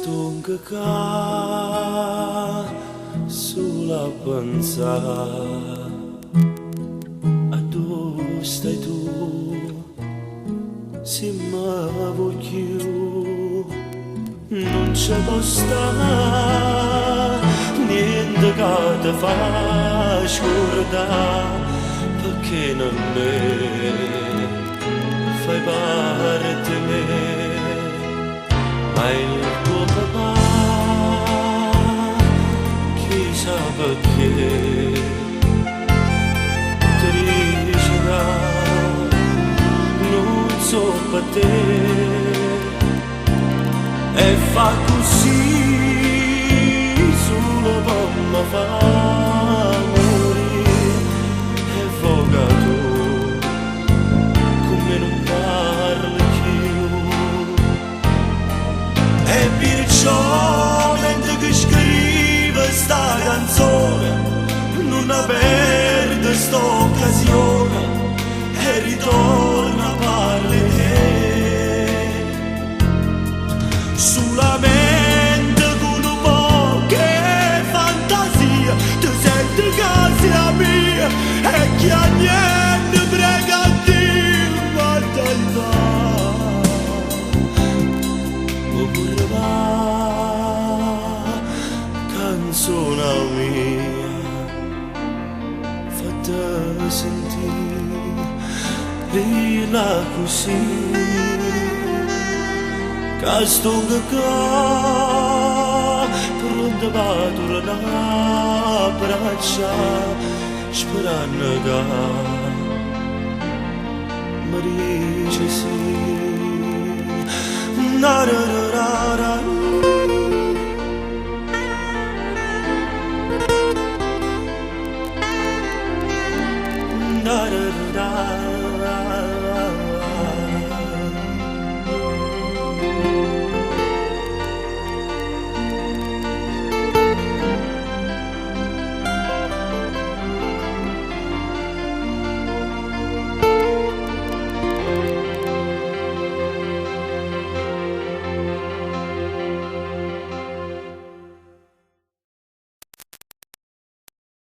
Stunga ca sulla panza, a dove stai tu? Se mi voglio non c'è stare niente che ti fa scordare, perché non me fai parte di me, ma il tuo papà chissà perché ti riuscirà, non so per te, e fa così solo per mi fa morire, e voga tu come non parli più, e perciò mentre che scrive sta canzone non perde sta occasione e ritorna a parlare solamente con un po' che fantasia ti senti che sia mia e che a niente prega a Dio ma dai va canzone mia fatta sentire la così che stunga ca pronta va tornare a braccia sperando che mi dice sì.